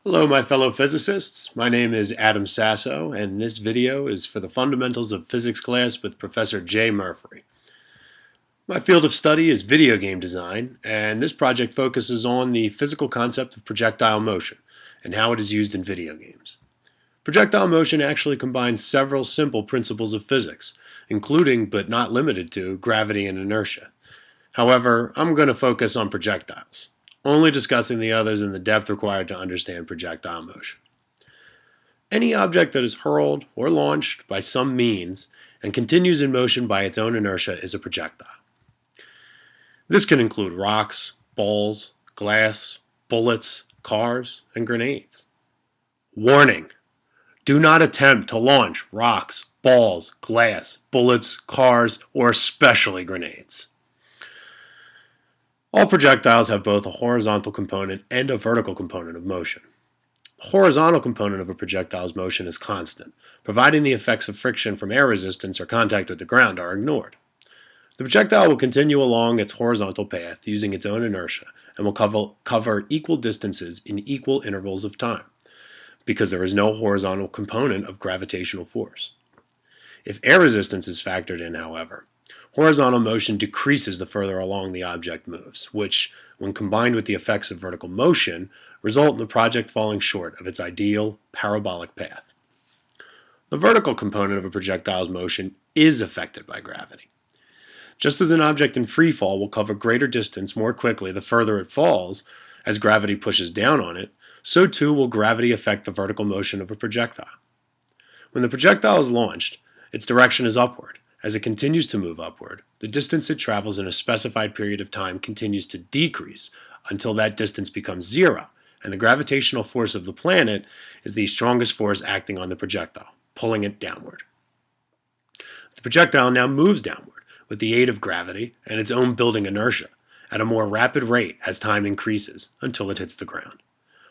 Hello, my fellow physicists. My name is Adam Sasso, and this video is for the Fundamentals of Physics class with Professor Jay Murphy. My field of study is video game design, and this project focuses on the physical concept of projectile motion and how it is used in video games. Projectile motion actually combines several simple principles of physics, including, but not limited to, gravity and inertia. However, I'm going to focus on projectiles, only discussing the others in the depth required to understand projectile motion. Any object that is hurled or launched by some means and continues in motion by its own inertia is a projectile. This can include rocks, balls, glass, bullets, cars, and grenades. Warning! Do not attempt to launch rocks, balls, glass, bullets, cars, or especially grenades. All projectiles have both a horizontal component and a vertical component of motion. The horizontal component of a projectile's motion is constant, providing the effects of friction from air resistance or contact with the ground are ignored. The projectile will continue along its horizontal path using its own inertia and will cover equal distances in equal intervals of time, because there is no horizontal component of gravitational force. If air resistance is factored in, however, horizontal motion decreases the further along the object moves, which, when combined with the effects of vertical motion, result in the project falling short of its ideal parabolic path. The vertical component of a projectile's motion is affected by gravity. Just as an object in free fall will cover greater distance more quickly the further it falls, as gravity pushes down on it, so too will gravity affect the vertical motion of a projectile. When the projectile is launched, its direction is upward. As it continues to move upward, the distance it travels in a specified period of time continues to decrease until that distance becomes zero, and the gravitational force of the planet is the strongest force acting on the projectile, pulling it downward. The projectile now moves downward with the aid of gravity and its own building inertia at a more rapid rate as time increases until it hits the ground.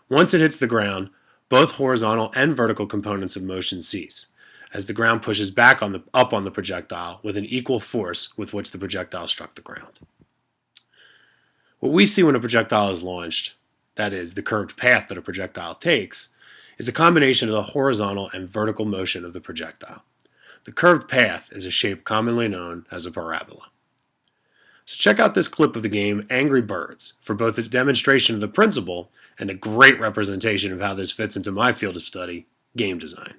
Once it hits the ground, both horizontal and vertical components of motion cease, as the ground pushes back up on the projectile with an equal force with which the projectile struck the ground. What we see when a projectile is launched, that is, the curved path that a projectile takes, is a combination of the horizontal and vertical motion of the projectile. The curved path is a shape commonly known as a parabola. So check out this clip of the game Angry Birds for both a demonstration of the principle and a great representation of how this fits into my field of study, game design.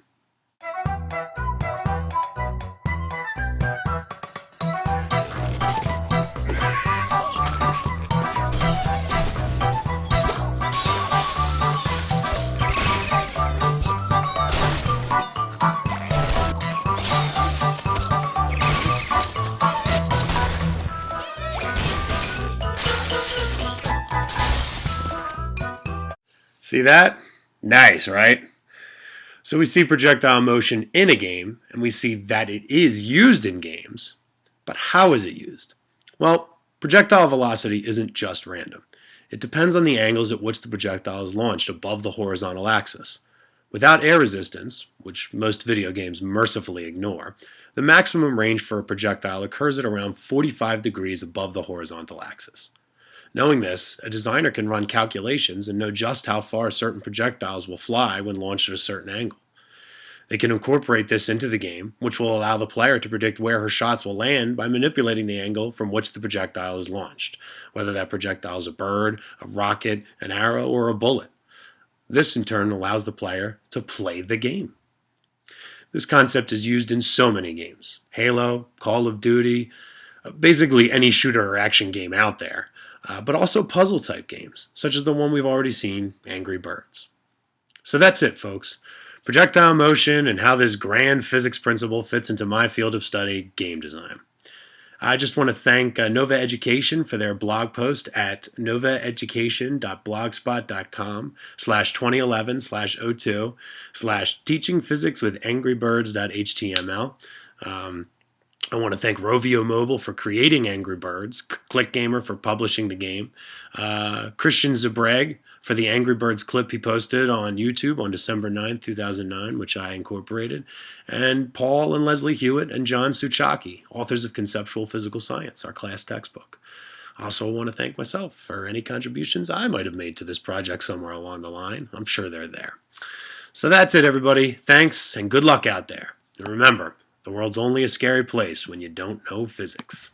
See that? Nice, right? So we see projectile motion in a game, and we see that it is used in games. But how is it used? Well, projectile velocity isn't just random. It depends on the angles at which the projectile is launched above the horizontal axis. Without air resistance, which most video games mercifully ignore, the maximum range for a projectile occurs at around 45 degrees above the horizontal axis. Knowing this, a designer can run calculations and know just how far certain projectiles will fly when launched at a certain angle. They can incorporate this into the game, which will allow the player to predict where her shots will land by manipulating the angle from which the projectile is launched, whether that projectile is a bird, a rocket, an arrow, or a bullet. This in turn allows the player to play the game. This concept is used in so many games: Halo, Call of Duty, basically any shooter or action game out there. But also puzzle-type games, such as the one we've already seen, Angry Birds. So that's it, folks. Projectile motion and how this grand physics principle fits into my field of study, game design. I just want to thank Nova Education for their blog post at novaeducation.blogspot.com/2011/02/teachingphysicswithangrybirds.html. I want to thank Rovio Mobile for creating Angry Birds, Click Gamer for publishing the game, Christian Zabreg for the Angry Birds clip he posted on YouTube on December 9th, 2009, which I incorporated, and Paul and Leslie Hewitt and John Suchaki, authors of Conceptual Physical Science, our class textbook. I also want to thank myself for any contributions I might have made to this project somewhere along the line. I'm sure they're there. So that's it, everybody. Thanks and good luck out there. And remember, the world's only a scary place when you don't know physics.